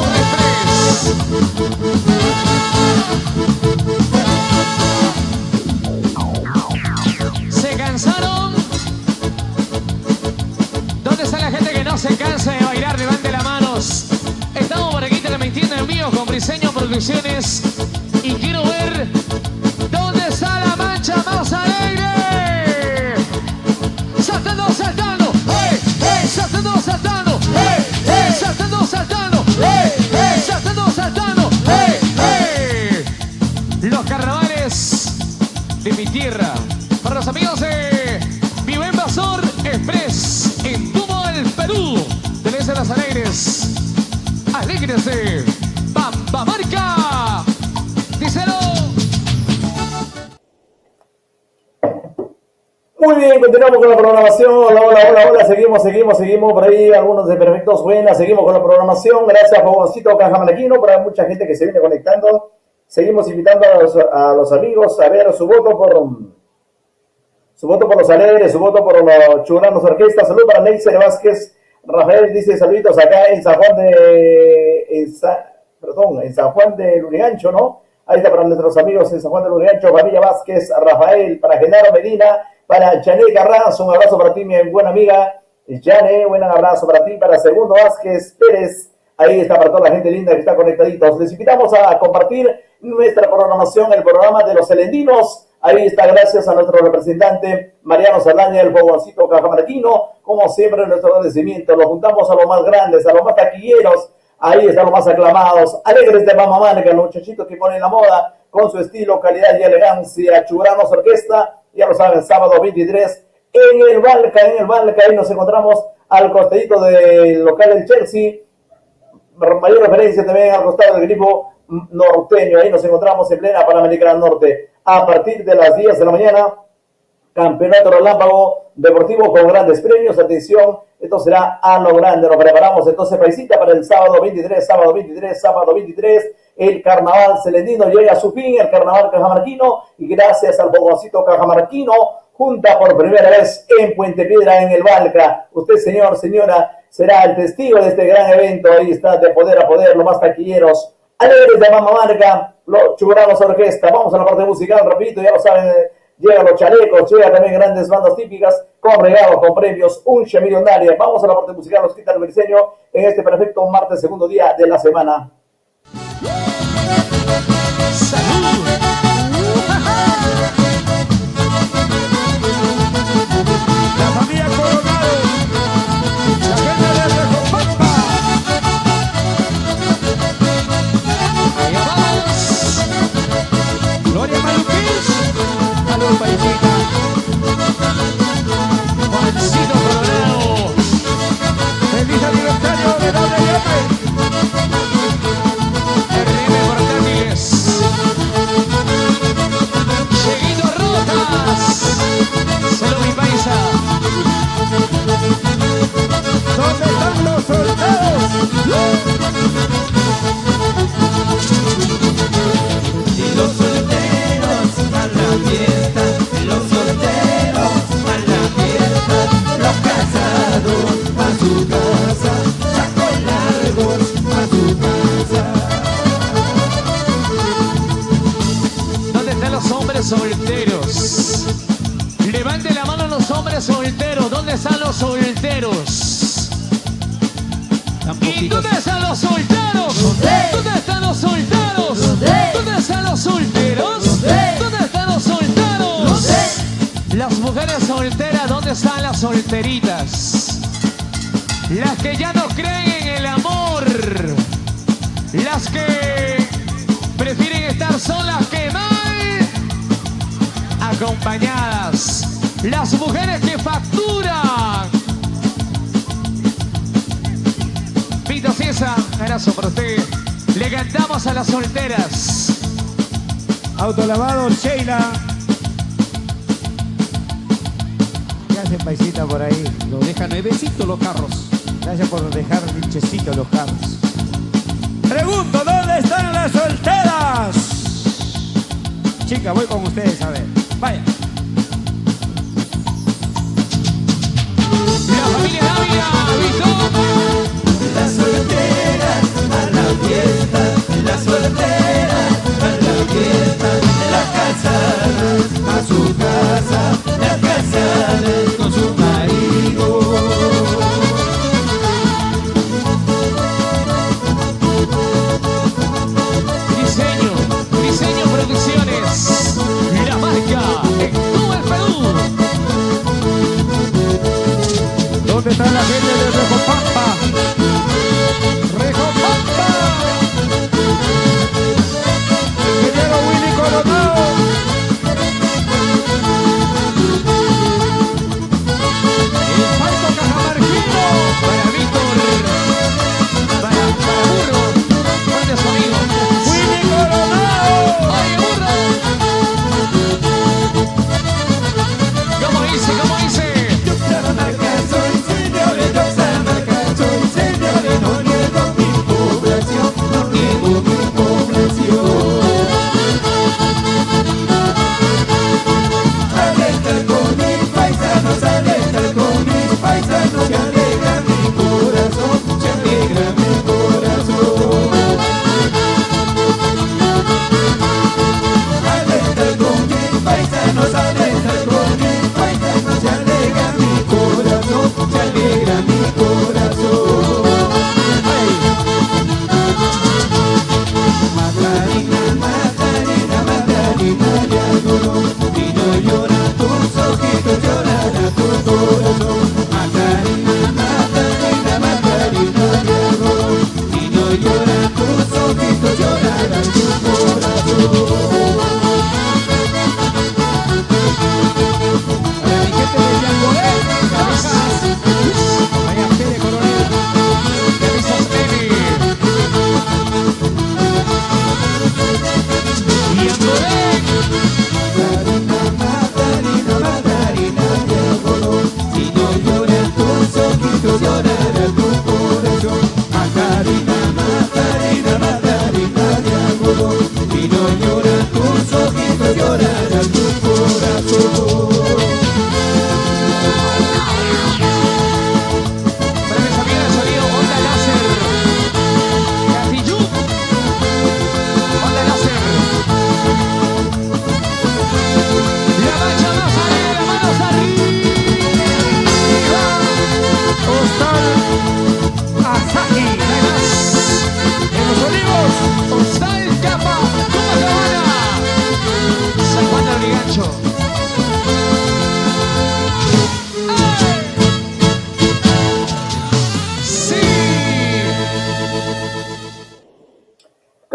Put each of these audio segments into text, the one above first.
Express. ¿Se cansaron? ¿Dónde está la gente que no se cansa de bailar? Levante las manos. Estamos por aquí transmitiendo en vivo con Briseño Producciones. Y quiero ver dónde está la mancha más alegre. Saltando, saltando. ¡Hey! ¡Hey! Saltando, saltando. ¡Hey! ¡Hey! Saltando, saltando. ¡Hey! ¡Hey! Saltando, saltando. ¡Hey! ¡Hey! Los carnavales de mi tierra. Para los amigos de Vivo Invasor Express en Tumo, el Perú. Tenés a las alegres. Alegres de Bambamarca. Díselo. Muy bien, continuamos con la programación. Hola, hola, hola, hola. Seguimos por ahí. Algunos de Perfectos Buenas. Seguimos con la programación. Gracias, Fogoncito Cajamarquino. Para mucha gente que se viene conectando. Seguimos invitando a los amigos a ver su voto por los alegres, su voto por los churanos orquesta. Salud para Neisser Vázquez. Rafael dice saluditos acá en San Juan en San Juan de Lurigancho, ¿no? Ahí está para nuestros amigos en San Juan de Lurigancho, Familia Vázquez, Rafael, para Genaro Medina, para Janet Carranza, un abrazo para ti, mi buena amiga Janet, buen abrazo para ti, para Segundo Vázquez Pérez, ahí está para toda la gente linda que está conectaditos. Les invitamos a compartir nuestra programación, el programa de los Celendinos. Ahí está, gracias a nuestro representante Mariano Saldaña, el Fogoncito Cajamarquino. Como siempre, nuestro agradecimiento. Lo juntamos a los más grandes, a los más taquilleros. Ahí están los más aclamados. Alegres de Bambamarca, los muchachitos que ponen la moda con su estilo, calidad y elegancia. Churanos Orquesta, ya lo saben, sábado 23 en el Balca. Ahí nos encontramos al costadito del local del Chelsea. Mayor referencia también al costado del Grifo Norteño. Ahí nos encontramos en plena Panamericana Norte. A partir de las 10 de la mañana, Campeonato Relámpago Deportivo con grandes premios. Atención, esto será a lo grande. Nos preparamos entonces, paisita, para el sábado 23. El carnaval celendino llega a su fin, el carnaval cajamarquino. Y gracias al Fogoncito Cajamarquino, junta por primera vez en Puente Piedra, en el Balca. Usted, señor, señora, será el testigo de este gran evento. Ahí está, de poder a poder, los más taquilleros. Alegres de Bambamarca, los Churanos Orquesta. Vamos a la parte musical, rapidito, ya lo saben, llegan los chalecos, llegan también grandes bandas típicas, con regalos, con premios, uncha millonaria. Vamos a la parte musical, nos quita el briseño en este perfecto martes, segundo día de la semana. ¡Salud! La familia Coronado, la gente de Recopampa. Allá vamos. Gloria Maluquís. Salud, paisita. Juancito Coronado. Feliz aniversario de WM. RM Portátiles. Cheguito Rojas. Salud, mi paisa. ¿Dónde están los soldados? Y los solteros a la fiesta, los solteros a la fiesta, los casados a su casa, sacos largos a su casa. ¿Dónde están los hombres solteros? Levante la mano los hombres solteros. ¿Dónde están los solteros? ¿Y dónde están los solteros? ¿Dónde están los solteros? ¿Dónde están los solteros? ¿Dónde están los solteros? Las mujeres solteras, ¿dónde están las solteritas? Las que ya no creen en el amor. Las que prefieren estar solas que mal acompañadas. Las mujeres que facturan. Pito Ciesa, abrazo para usted. Le cantamos a las solteras. Autolavado Sheila. ¿Qué hacen, paisita, por ahí? Lo dejan nuevecitos los carros. Gracias por dejar linchecitos los carros. Pregunto, ¿dónde están las solteras? Chicas, voy con ustedes a ver. Vaya. La familia Dávila, Vitón. Las solteras a la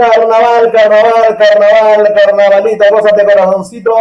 Carnaval, carnaval, carnaval, carnavalito, gózate corazoncito.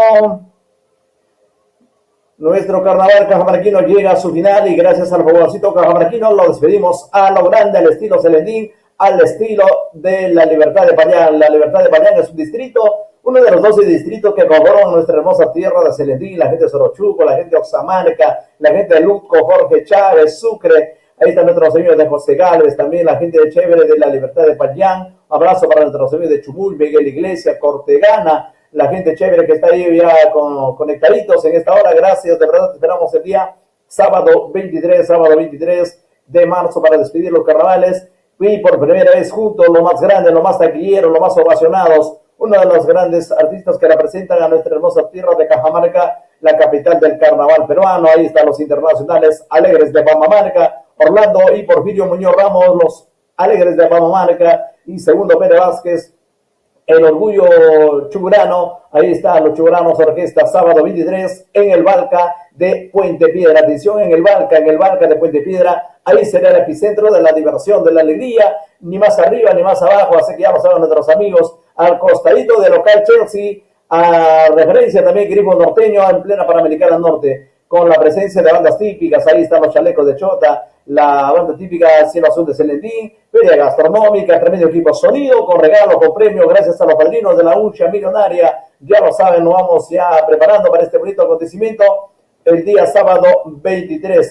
Nuestro carnaval cajamarquino llega a su final y gracias al favorcito cajamarquino lo despedimos a lo grande, al estilo Celendín, al estilo de la Libertad de Payán. La Libertad de Payán es un distrito, uno de los 12 distritos que conforman nuestra hermosa tierra de Celendín, la gente de Sorochuco, la gente de Oxamarca, la gente de Lutco, Jorge Chávez, Sucre. Ahí están nuestros amigos de José Gálvez, también la gente de Chévere de la Libertad de Payán. Abrazo para nuestros amigos de Chumuy, Miguel Iglesia, Cortegana, la gente chévere que está ahí ya conectaditos en esta hora. Gracias, de verdad te esperamos el día sábado 23 de marzo para despedir los carnavales. Y por primera vez juntos, lo más grande, lo más taquilleros, lo más ovacionados, uno de los grandes artistas que representan a nuestra hermosa tierra de Cajamarca, la capital del carnaval peruano. Ahí están los internacionales alegres de Pamamarca, Orlando y Porfirio Muñoz Ramos, los alegres de Pamamarca, y Segundo Pérez Vázquez, el orgullo chugurano. Ahí están los chuguranos orquesta, sábado 23 en el Balca de Puente Piedra. Atención, en el Balca de Puente Piedra. Ahí será el epicentro de la diversión, de la alegría, ni más arriba ni más abajo. Así que ya lo saben nuestros amigos, al costadito del local Chelsea, a referencia también Grifo Norteño en plena Panamericana Norte, con la presencia de bandas típicas. Ahí están los chalecos de Chota, la banda típica Cielo Azul de Celendín, feria gastronómica, tremendo equipo sonido, con regalos, con premios, gracias a los padrinos de la Uncha Millonaria. Ya lo saben, nos vamos ya preparando para este bonito acontecimiento. El día sábado 23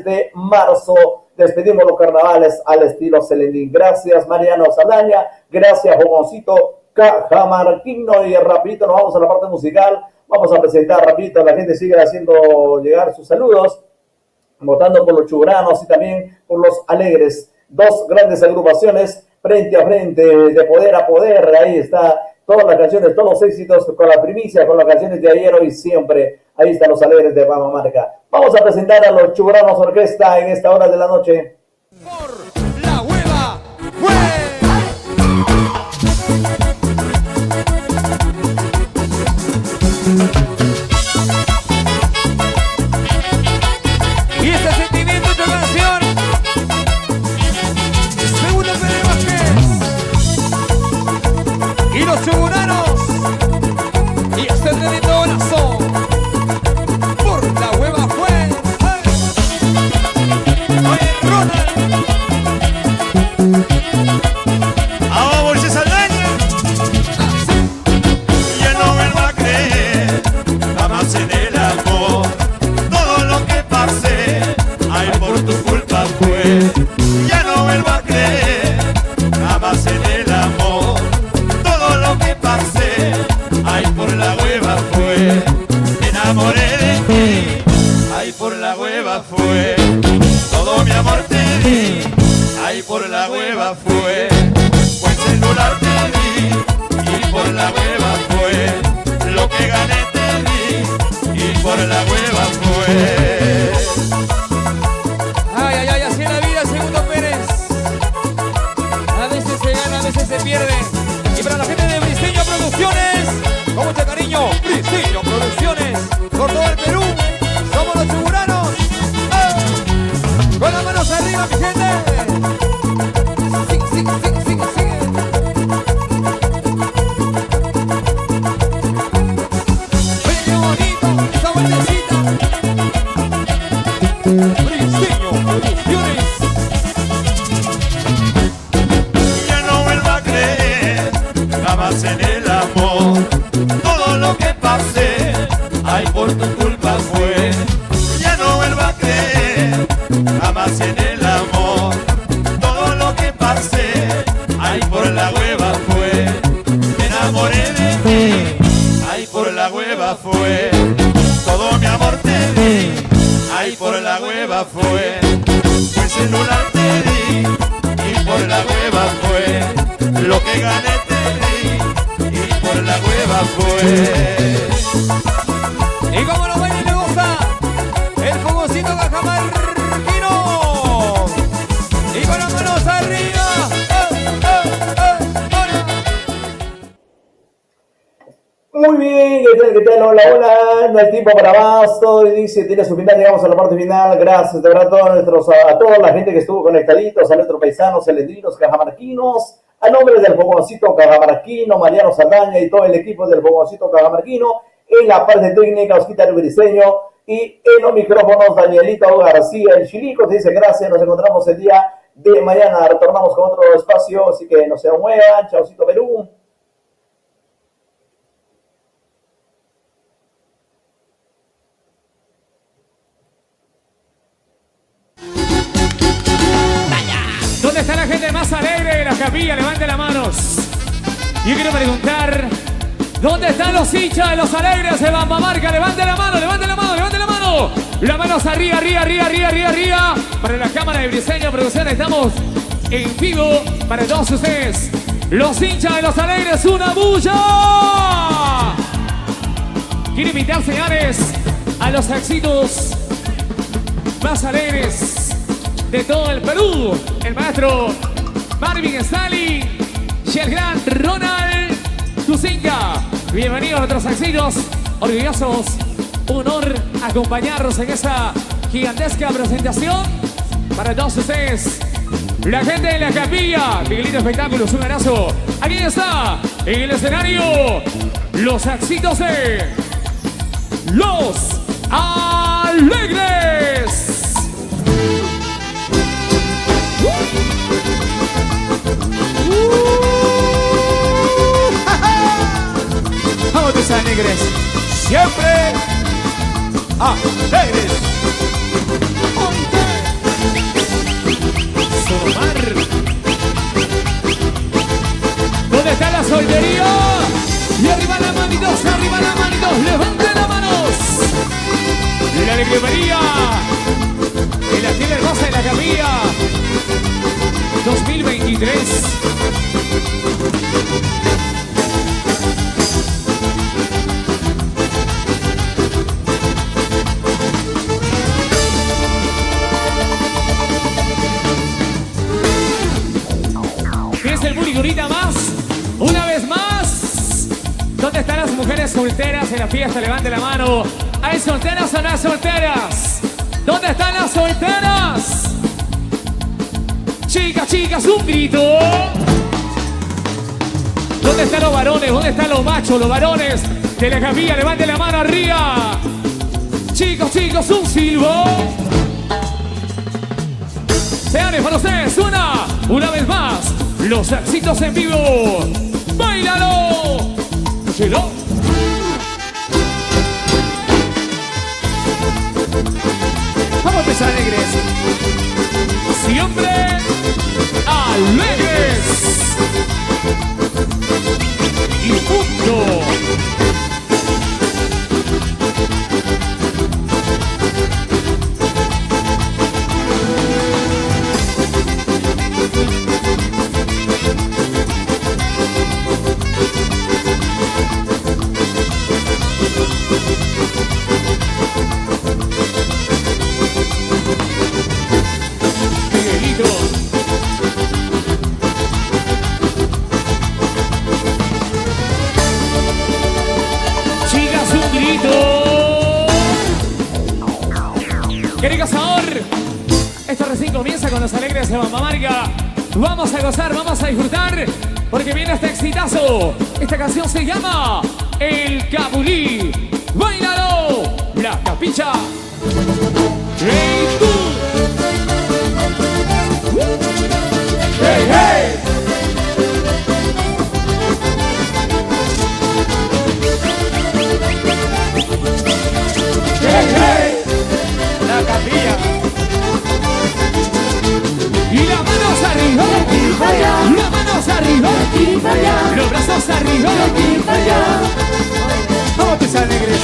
de marzo, despedimos los carnavales al estilo Celendín. Gracias Mariano Saldaña, gracias Jogoncito Cajamarquino, y rapidito nos vamos a la parte musical. Vamos a presentar rapidito, la gente sigue haciendo llegar sus saludos, votando por los chuguranos y también por los alegres. Dos grandes agrupaciones frente a frente, de poder a poder. Ahí está, todas las canciones, todos los éxitos con la primicia, con las canciones de ayer, hoy, siempre. Ahí están los alegres de Pamamarca. Vamos a presentar a los chuguranos orquesta en esta hora de la noche. Por la hueva, ¡fue! Y este sentimiento de canción, Segundo Pérez Vázquez y los chuguranos, y este tremendo lazo, por la hueva fue. Oye, Ronald. Ahora se Saldaña, ya no vuelvo a creer jamás en el amor. Todo lo que pasé, ay, por tu culpa fue. Ya no vuelvo a creer jamás en el amor. Todo lo que pasé, ay, por la hueva fue. Me enamoré de ti, ay, por la hueva fue. Todo mi amor te di, ay, por la hueva fue. Buen celular te di, y por la hueva fue. Lo que gané te di, y por la hueva fue. Ay, ay, ay, así es la vida, Segundo Pérez. A veces se gana, a veces se pierde. Y para la gente de Briseño Producciones, con mucho cariño, Briseño Producciones, por todo el Perú, somos los chuguranos. ¡Eh! Con las manos arriba, mi gente. Sigue, sigue, sigue, sigue, sigue. Oye, qué bonito, esa vueltecita. Briseño Producciones. Ya no vuelvo a creer jamás en el amor. Todo lo que pasé, ay, por tu culpa fue. Ya no vuelvo a creer jamás en el amor. Todo lo que pasé, ay, por la hueva fue. Me enamoré de ti, ay, por la hueva fue. Todo mi amor te di, ay, por la hueva fue. Buen celular te di, y por la hueva fue. Lo que gané te di, y por la hueva fue. Y como lo baila y le gusta, el fogocito cajamarquino. Y con las manos arriba. Ahora. Muy bien, ¿qué tal? Hola, hola, no hay tiempo para más, todo dice, tiene su final, llegamos a la parte final. Gracias de verdad a toda la gente que estuvo conectaditos, a nuestros paisanos, celendrinos, cajamarquinos, A nombre del Fogoncito Cajamarquino, Mariano Saldaña y todo el equipo del Fogoncito Cajamarquino, en la parte técnica, Oscar Briseño, y en los micrófonos, Danielito García, el Chilico, te dice gracias, nos encontramos el día de mañana, retornamos con otro espacio, así que no se muevan, chaucito Perú. ¿Dónde está la gente más alegre de la capilla? Levante las manos. Yo quiero preguntar, ¿dónde están los hinchas de los alegres de Bambamarca? Levante la mano, levante la mano, levante la mano. Las manos arriba, arriba, arriba, arriba, arriba, arriba. Para la cámara de Briseño Producciones estamos en vivo para todos ustedes. Los hinchas de los alegres, una bulla. Quiero invitar, señores, a los éxitos más alegres de todo el Perú, el maestro Marvin Stalin y el gran Ronald Tuzinga. Bienvenidos a nuestros éxitos, orgullosos, un honor acompañarnos en esta gigantesca presentación para todos ustedes. La gente de la capilla, Miguelito Espectáculos, un abrazo. Aquí está, en el escenario, los éxitos de Los Alegres. Vamos, mis alegres, siempre alegres. ¿Dónde está la soltería? Y arriba las manitos, levanten las manos. La alegría María, en la tierra hermosa de la capilla 2023. ¿Tienes el burigurita más? Una vez más. ¿Dónde están las mujeres solteras en la fiesta? Levante la mano. ¿Hay solteras o no hay solteras? ¿Dónde están las solteras? Chicas, chicas, un grito. ¿Dónde están los varones? ¿Dónde están los machos, los varones de la capilla? Levante la mano arriba. Chicos, chicos, un silbo. Señores, para ustedes, una vez más, los éxitos en vivo. ¡Báilalo! ¡Óyelo! Vamos a empezar alegres. Siempre alegres. Y punto. Querido Sabor, esto recién comienza con los alegres de Bambamarca. Vamos a gozar, vamos a disfrutar, porque viene este exitazo. Esta canción se llama El Cabulí. ¡Báilalo! La capilla. ¡Hey, tú! ¡Hey, hey! ¡Hey, hey! La capilla. Y las manos arriba, las manos arriba, los brazos arriba, vamos a empezar alegres.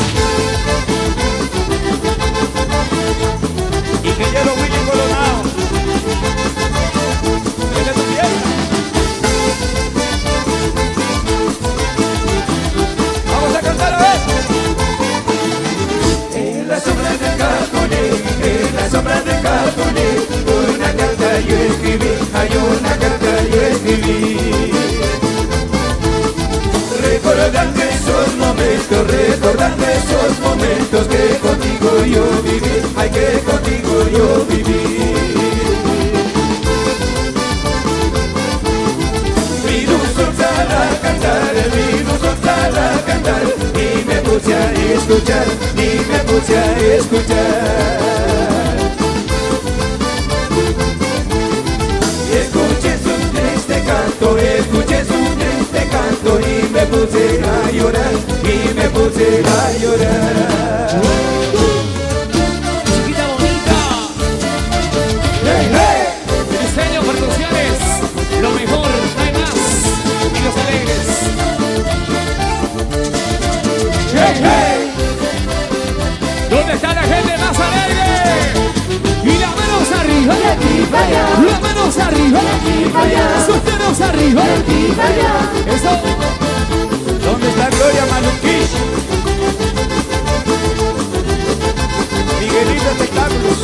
escuchar y me puse a escuchar. Escuché su triste canto, escuché su triste canto y me puse a llorar, y me puse a llorar. Chiquita bonita. Hey, hey. Diseño, producciones, lo mejor, no hay más. Y los alegres. Hey, hey. ¿Dónde está la gente más alegre? Y las manos arriba. De aquí para allá. Las manos arriba. De aquí para allá. Sus manos arriba. De aquí para allá. Eso. ¿Dónde está Gloria Maluquish? Miguelito Espectáculos.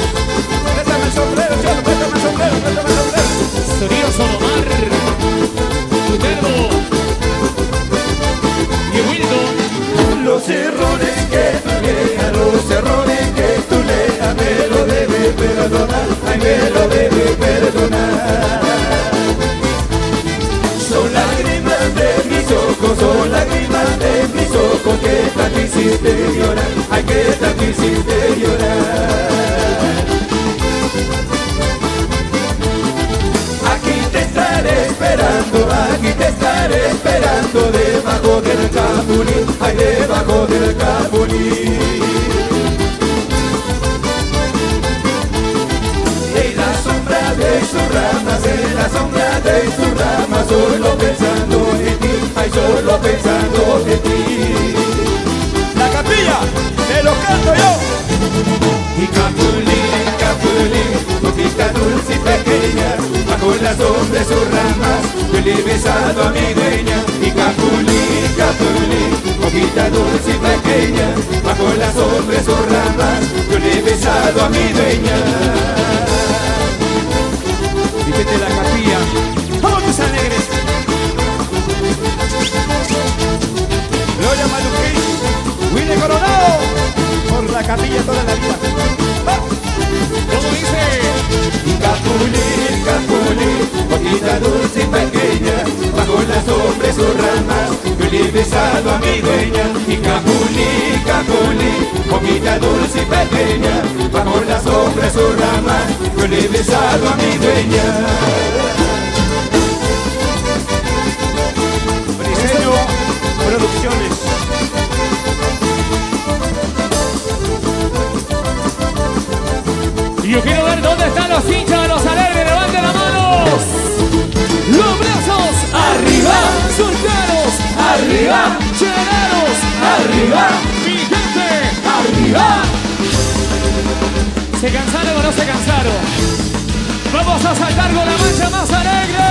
Préstame el sombrero, Cholo, préstame el sombrero, préstame el sombrero. Sonido Solomar. Tuterbo. Y Wildo. Los errores que tú leas, los errores que tú leas, me lo debes perdonar, ay, me lo debes perdonar. Son lágrimas de mis ojos, son lágrimas de mis ojos que tanto hiciste llorar, ay, que tanto hiciste llorar. Aquí te estaré esperando, aquí te estaré esperando debajo del capulín, ay, debajo del capulín. En la sombra de sus ramas, en la sombra de sus ramas, solo pensando en ti, ay, solo pensando en ti. La capilla, te lo canto yo. Y capulín, capulín, boquita dulce y pequeña, bajo la sombra de sus ramas, yo le he besado a mi dueña. Y capulín, capulín, boquita dulce y pequeña, bajo la sombra de sus ramas, yo le he besado a mi dueña. Fíjate la capilla. ¡Vamos tus alegres! Gloria Maluquish, Willy Coronado, por la capilla toda la vida. ¡Ah! ¿Cómo dice? Y capulín, capulín, boquita dulce y pequeña, bajo la sombra de sus ramas, yo le he besado a mi dueña. Y capulín, capulín, boquita dulce y pequeña, bajo la sombra de sus ramas, yo le he besado a mi dueña. Briseño Producciones. Y yo quiero ver dónde están los hinchas de los alegres. ¡Levanten las manos! ¡Los brazos arriba! ¡Solteros arriba! ¡Cheleros arriba! ¡Mi gente arriba! ¿Se cansaron o no se cansaron? ¡Vamos a saltar con la mancha más alegre!